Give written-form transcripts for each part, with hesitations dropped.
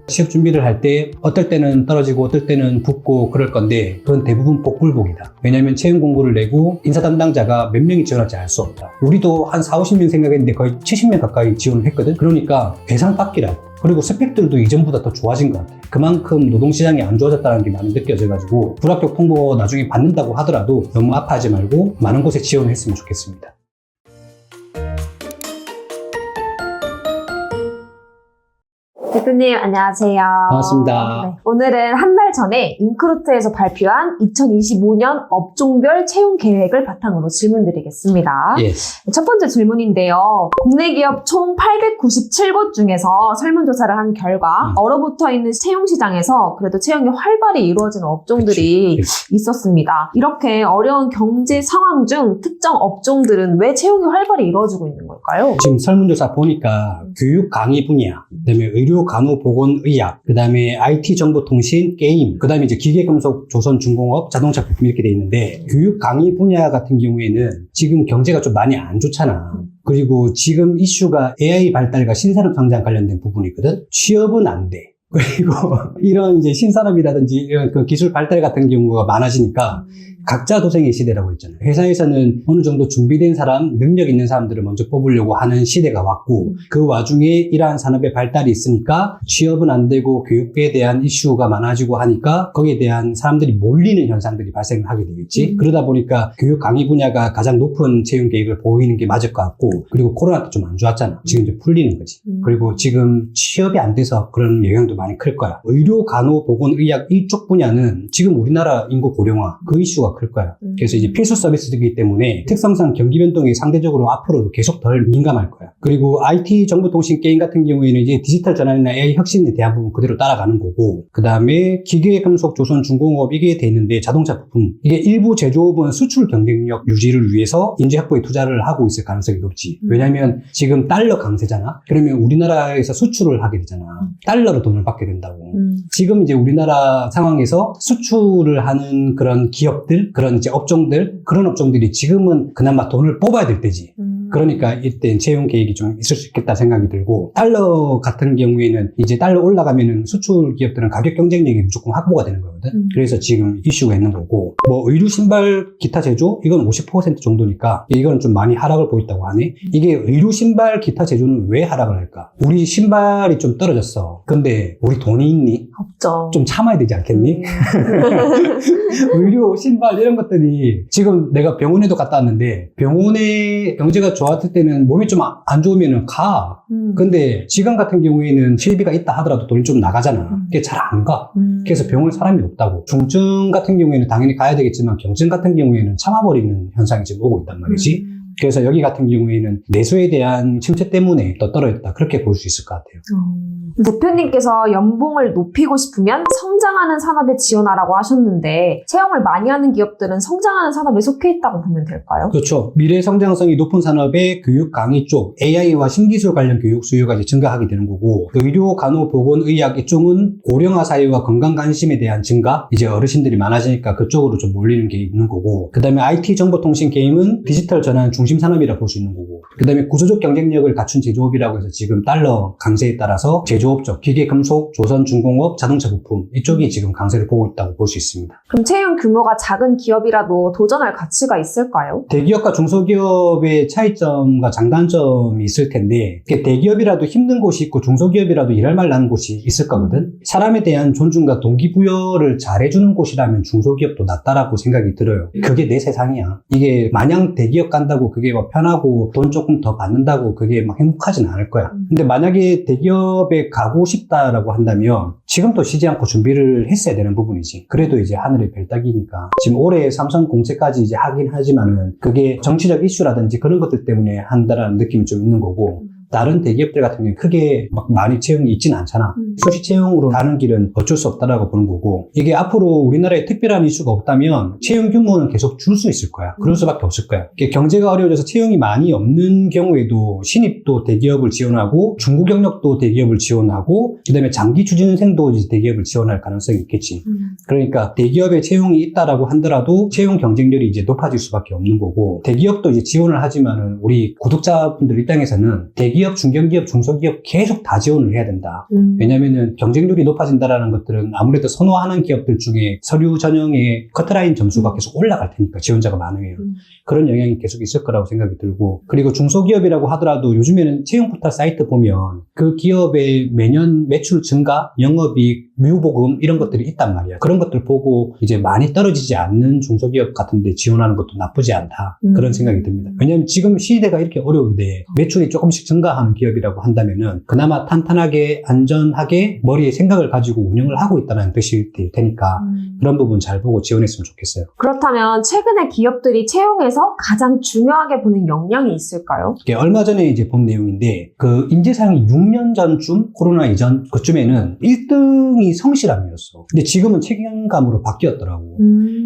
취업 준비를 할 때 어떨 때는 떨어지고 어떨 때는 붙고 그럴 건데 그건 대부분 복불복이다. 왜냐하면 채용 공고를 내고 인사 담당자가 몇 명이 지원할지 알 수 없다. 우리도 한 4, 50명 생각했는데 거의 70명 가까이 지원을 했거든. 그러니까 배상받기라고. 그리고 스펙들도 이전보다 더 좋아진 것 같아요. 그만큼 노동시장이 안 좋아졌다는 게 많이 느껴져가지고 불합격 통보 나중에 받는다고 하더라도 너무 아파하지 말고 많은 곳에 지원했으면 좋겠습니다. 대표님 안녕하세요. 반갑습니다. 네, 오늘은 한 달 전에 인크루트에서 발표한 2025년 업종별 채용 계획을 바탕으로 질문드리겠습니다. 예. 첫 번째 질문인데요. 국내 기업 총 897곳 중에서 설문조사를 한 결과 얼어붙어 있는 채용 시장에서 그래도 채용이 활발히 이루어지는 업종들이 그치. 있었습니다. 이렇게 어려운 경제 상황 중 특정 업종들은 왜 채용이 활발히 이루어지고 있는 걸까요? 지금 설문조사 보니까 교육 강의 분야, 그다음에 의료 간호 보건 의학, 그다음에 IT 정보 통신 게임, 그다음에 이제 기계 금속 조선 중공업 자동차 부품 이렇게 돼 있는데 교육 강의 분야 같은 경우에는 지금 경제가 좀 많이 안 좋잖아. 그리고 지금 이슈가 AI 발달과 신산업 성장 관련된 부분이거든. 취업은 안 돼. 그리고 이런 이제 신산업이라든지 이런 그 기술 발달 같은 경우가 많아지니까 각자 도생의 시대라고 했잖아요. 회사에서는 어느 정도 준비된 사람, 능력 있는 사람들을 먼저 뽑으려고 하는 시대가 왔고 그 와중에 이러한 산업의 발달이 있으니까 취업은 안 되고 교육에 대한 이슈가 많아지고 하니까 거기에 대한 사람들이 몰리는 현상들이 발생을 하게 되겠지. 그러다 보니까 교육 강의 분야가 가장 높은 채용 계획을 보이는 게 맞을 것 같고 그리고 코로나 때 좀 안 좋았잖아. 지금 이제 풀리는 거지. 그리고 지금 취업이 안 돼서 그런 영향도 많이 클 거야. 의료, 간호, 보건, 의학 이쪽 분야는 지금 우리나라 인구 고령화 그 이슈가 클 거야. 그래서 이제 필수 서비스이기 때문에 특성상 경기 변동이 상대적으로 앞으로도 계속 덜 민감할 거야. 그리고 IT 정보통신 게임 같은 경우에는 이제 디지털 전환이나 AI 혁신에 대한 부분 그대로 따라가는 거고 그 다음에 기계 금속 조선 중공업 이게 돼 있는데 자동차 부품 이게 일부 제조업은 수출 경쟁력 유지를 위해서 인재 확보에 투자를 하고 있을 가능성이 높지. 왜냐하면 지금 달러 강세잖아. 그러면 우리나라에서 수출을 하게 되잖아. 달러로 돈을 받게 된다고. 지금 이제 우리나라 상황에서 수출을 하는 그런 기업들, 그런 이제 업종들, 그런 업종들이 지금은 그나마 돈을 뽑아야 될 때지. 그러니까 이때 채용 계획이 좀 있을 수 있겠다 생각이 들고 달러 같은 경우에는 이제 달러 올라가면은 수출 기업들은 가격 경쟁력이 무조건 확보가 되는 거거든. 그래서 지금 이슈가 있는 거고 뭐 의류 신발 기타 제조 이건 50% 정도니까 이건 좀 많이 하락을 보였다고 하네. 이게 의류 신발 기타 제조는 왜 하락을 할까? 우리 신발이 좀 떨어졌어. 근데 우리 돈이 있니? 없죠. 좀 참아야 되지 않겠니? 의료, 신발 이런 것들이 지금 내가 병원에도 갔다 왔는데 병원에 경제가 좋았을 때는 몸이 좀 안 좋으면 가. 근데 지금 같은 경우에는 실비가 있다 하더라도 돈이 좀 나가잖아. 그게 잘 안 가. 그래서 병원 사람이 없다고. 중증 같은 경우에는 당연히 가야 되겠지만 경증 같은 경우에는 참아버리는 현상이 지금 오고 있단 말이지. 그래서 여기 같은 경우에는 내수에 대한 침체 때문에 더 떨어졌다. 그렇게 볼 수 있을 것 같아요. 대표님께서 연봉을 높이고 싶으면 성장하는 산업에 지원하라고 하셨는데 채용을 많이 하는 기업들은 성장하는 산업에 속해 있다고 보면 될까요? 그렇죠. 미래 성장성이 높은 산업의 교육 강의 쪽, AI와 신기술 관련 교육 수요가 이제 증가하게 되는 거고 의료, 간호, 보건, 의학 이쪽은 고령화 사회와 건강 관심에 대한 증가, 이제 어르신들이 많아지니까 그쪽으로 좀 몰리는 게 있는 거고 그 다음에 IT 정보통신 게임은 디지털 전환 중심 산업이라 볼 수 있는 거고 그 다음에 구조적 경쟁력을 갖춘 제조업이라고 해서 지금 달러 강세에 따라서 제조업 쪽, 기계 금속, 조선 중공업, 자동차 부품 이쪽이 지금 강세를 보고 있다고 볼 수 있습니다. 그럼 채용 규모가 작은 기업이라도 도전할 가치가 있을까요? 대기업과 중소기업의 차이점과 장단점이 있을 텐데 대기업이라도 힘든 곳이 있고 중소기업이라도 일할 말 나는 곳이 있을 거거든. 사람에 대한 존중과 동기부여를 잘해주는 곳이라면 중소기업도 낫다라고 생각이 들어요. 그게 내 세상이야. 이게 마냥 대기업 간다고 그게 뭐 편하고 돈 조금 더 받는다고 그게 막 행복하진 않을 거야. 근데 만약에 대기업에 가고 싶다라고 한다면 지금도 쉬지 않고 준비를 했어야 되는 부분이지. 그래도 이제 하늘의 별 따기니까 지금 올해 삼성 공채까지 이제 하긴 하지만은 그게 정치적 이슈라든지 그런 것들 때문에 한다라는 느낌이 좀 있는 거고 다른 대기업들 같은 경우는 크게 막 많이 채용이 있지는 않잖아. 수시 채용으로 가는 길은 어쩔 수 없다라고 보는 거고 이게 앞으로 우리나라에 특별한 이슈가 없다면 채용 규모는 계속 줄 수 있을 거야. 그럴 수밖에 없을 거야. 이게 경제가 어려워져서 채용이 많이 없는 경우에도 신입도 대기업을 지원하고 중고 경력도 대기업을 지원하고 그다음에 장기 취준생도 이제 대기업을 지원할 가능성이 있겠지. 그러니까 대기업에 채용이 있다라고 하더라도 채용 경쟁률이 이제 높아질 수밖에 없는 거고 대기업도 이제 지원을 하지만은 우리 구독자분들 입장에서는 대기업 대기업, 중견기업, 중소기업 계속 다 지원을 해야 된다. 왜냐면은 경쟁률이 높아진다라는 것들은 아무래도 선호하는 기업들 중에 서류 전형의 커트라인 점수가 계속 올라갈 테니까 지원자가 많으면 그런 영향이 계속 있을 거라고 생각이 들고, 그리고 중소기업이라고 하더라도 요즘에는 채용 포털 사이트 보면 그 기업의 매년 매출 증가, 영업이익, 뮤보금 이런 것들이 있단 말이야. 그런 것들 보고 이제 많이 떨어지지 않는 중소기업 같은 데 지원하는 것도 나쁘지 않다. 그런 생각이 듭니다. 왜냐면 지금 시대가 이렇게 어려운데 매출이 조금씩 증가하는 기업이라고 한다면은 그나마 탄탄하게 안전하게 머리에 생각을 가지고 운영을 하고 있다는 뜻이 될 테니까 그런 부분 잘 보고 지원했으면 좋겠어요. 그렇다면 최근에 기업들이 채용에서 가장 중요하게 보는 역량이 있을까요? 이게 얼마 전에 이제 본 내용인데 그 인재상이 6년 전쯤 코로나 이전 그쯤에는 1등이 성실함이었어. 근데 지금은 책임감으로 바뀌었더라고.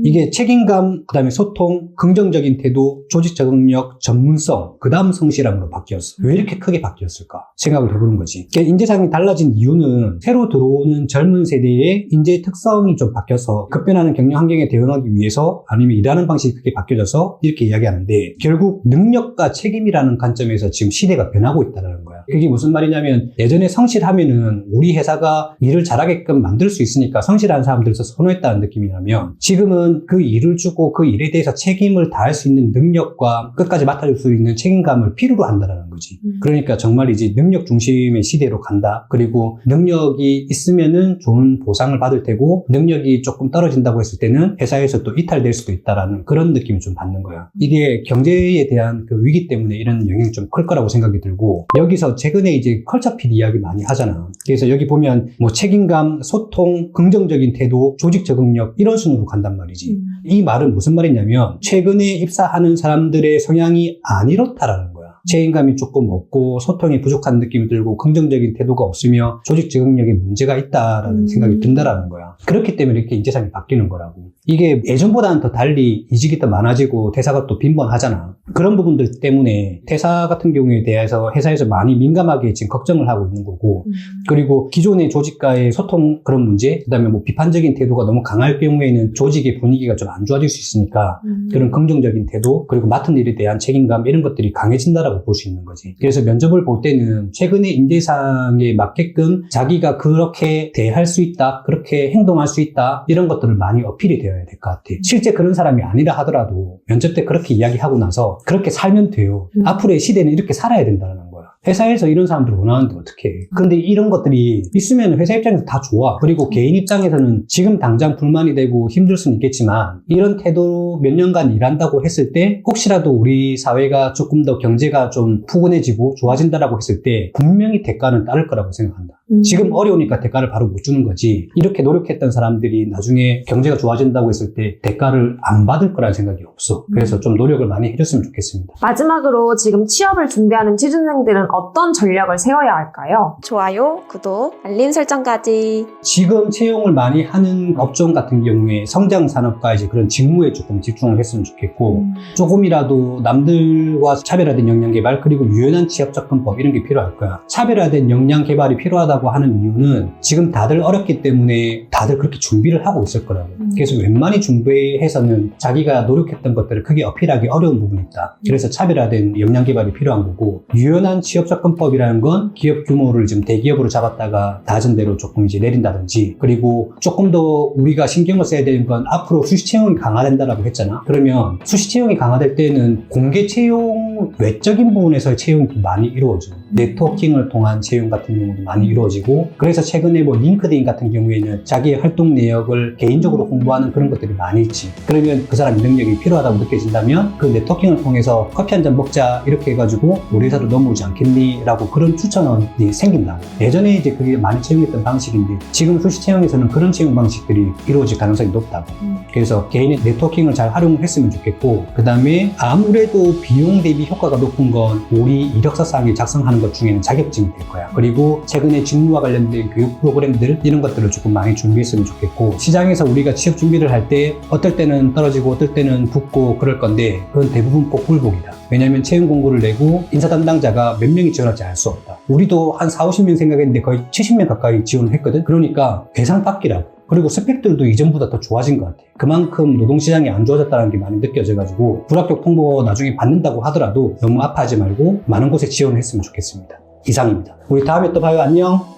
이게 책임감, 그 다음에 소통, 긍정적인 태도, 조직 적응력, 전문성, 그 다음 성실함으로 바뀌었어. 왜 이렇게 크게 바뀌었을까 생각을 해보는 거지. 그러니까 인재상이 달라진 이유는 새로 들어오는 젊은 세대의 인재 특성이 좀 바뀌어서 급변하는 경영 환경에 대응하기 위해서 아니면 일하는 방식이 크게 바뀌어져서 이렇게 이야기하는데, 결국 능력과 책임이라는 관점에서 지금 시대가 변하고 있다는 거야. 그게 무슨 말이냐면 예전에 성실하면은 우리 회사가 일을 잘하게끔 만들 수 있으니까 성실한 사람들을 선호했다는 느낌이라면, 지금은 그 일을 주고 그 일에 대해서 책임을 다할 수 있는 능력과 끝까지 맡아줄 수 있는 책임감을 필요로 한다는 거지. 그러니까 정말 이제 능력 중심의 시대로 간다. 그리고 능력이 있으면은 좋은 보상을 받을 테고, 능력이 조금 떨어진다고 했을 때는 회사에서 또 이탈될 수도 있다라는 그런 느낌을 좀 받는 거야. 이게 경제에 대한 그 위기 때문에 이런 영향이 좀 클 거라고 생각이 들고, 여기서 최근에 이제 컬처 핏 이야기 많이 하잖아. 그래서 여기 보면 뭐 책임감, 소통, 긍정적인 태도, 조직 적응력 이런 순으로 간단 말이지. 이 말은 무슨 말이냐면 최근에 입사하는 사람들의 성향이 안 이렇다라는 거야. 책임감이 조금 없고 소통이 부족한 느낌이 들고 긍정적인 태도가 없으며 조직 적응력에 문제가 있다라는 생각이 든다라는 거야. 그렇기 때문에 이렇게 인재상이 바뀌는 거라고. 이게 예전보다는 더 달리 이직이 더 많아지고 퇴사가 또 빈번하잖아. 그런 부분들 때문에 퇴사 같은 경우에 대해서 회사에서 많이 민감하게 지금 걱정을 하고 있는 거고, 그리고 기존의 조직과의 소통 그런 문제, 그 다음에 뭐 비판적인 태도가 너무 강할 경우에는 조직의 분위기가 좀 안 좋아질 수 있으니까 그런 긍정적인 태도, 그리고 맡은 일에 대한 책임감 이런 것들이 강해진다라고 볼 수 있는 거지. 그래서 면접을 볼 때는 최근의 인재상에 맞게끔 자기가 그렇게 대할 수 있다, 그렇게 행동할 수 있다 이런 것들을 많이 어필이 되어야 될 것 같아. 실제 그런 사람이 아니라 하더라도 면접 때 그렇게 이야기하고 나서 그렇게 살면 돼요. 앞으로의 시대는 이렇게 살아야 된다는 거야. 회사에서 이런 사람들 원하는데 어떡해. 근데 이런 것들이 있으면 회사 입장에서 다 좋아. 그리고 개인 입장에서는 지금 당장 불만이 되고 힘들 수는 있겠지만 이런 태도로 몇 년간 일한다고 했을 때 혹시라도 우리 사회가 조금 더 경제가 좀 푸근해지고 좋아진다라고 했을 때 분명히 대가는 따를 거라고 생각한다. 지금 어려우니까 대가를 바로 못 주는 거지. 이렇게 노력했던 사람들이 나중에 경제가 좋아진다고 했을 때 대가를 안 받을 거라는 생각이 없어. 그래서 좀 노력을 많이 해줬으면 좋겠습니다. 마지막으로 지금 취업을 준비하는 취준생들은 어떤 전략을 세워야 할까요? 좋아요, 구독, 알림 설정까지. 지금 채용을 많이 하는 업종 같은 경우에 성장 산업과 이제 그런 직무에 조금 집중을 했으면 좋겠고, 조금이라도 남들과 차별화된 역량 개발, 그리고 유연한 취업 접근법 이런 게 필요할 거야. 차별화된 역량 개발이 필요하다고 하는 이유는 지금 다들 어렵기 때문에 다들 그렇게 준비를 하고 있을 거라고. 그래서 웬만히 준비해서는 자기가 노력했던 것들을 크게 어필하기 어려운 부분이 있다. 그래서 차별화된 역량 개발이 필요한 거고, 유연한 취업 접근법이라는 건 기업 규모를 지금 대기업으로 잡았다가 낮은 대로 조금 이제 내린다든지, 그리고 조금 더 우리가 신경을 써야 되는 건 앞으로 수시 채용이 강화된다라고 했잖아. 그러면 수시 채용이 강화될 때는 공개 채용 외적인 부분에서의 채용이 많이 이루어져. 네트워킹을 통한 채용 같은 경우도 많이 이루어지고, 그래서 최근에 뭐 링크드인 같은 경우에는 자기의 활동 내역을 개인적으로 홍보하는 그런 것들이 많이 있지. 그러면 그 사람의 능력이 필요하다고 느껴진다면 그 네트워킹을 통해서 커피 한 잔 먹자 이렇게 해가지고 우리 회사로 넘어오지 않겠니? 라고 그런 추천이 생긴다고. 예전에 이제 그게 많이 채용했던 방식인데 지금 수시 채용에서는 그런 채용 방식들이 이루어질 가능성이 높다고. 그래서 개인의 네트워킹을 잘 활용했으면 좋겠고, 그 다음에 아무래도 비용 대비 효과가 높은 건 우리 이력서상에 작성하는 것 중에는 자격증이 될 거야. 그리고 최근에 직무와 관련된 교육 프로그램들 이런 것들을 조금 많이 준비했으면 좋겠고, 시장에서 우리가 취업 준비를 할 때 어떨 때는 떨어지고 어떨 때는 붙고 그럴 건데 그건 대부분 복불복이다. 왜냐하면 채용 공고를 내고 인사 담당자가 몇 명이 지원할지 알 수 없다. 우리도 한 40, 50명 생각했는데 거의 70명 가까이 지원을 했거든. 그러니까 괴상 깎이라고. 그리고 스펙들도 이전보다 더 좋아진 것 같아. 그만큼 노동시장이 안 좋아졌다는 게 많이 느껴져가지고 불합격 통보 나중에 받는다고 하더라도 너무 아파하지 말고 많은 곳에 지원을 했으면 좋겠습니다. 이상입니다. 우리 다음에 또 봐요. 안녕.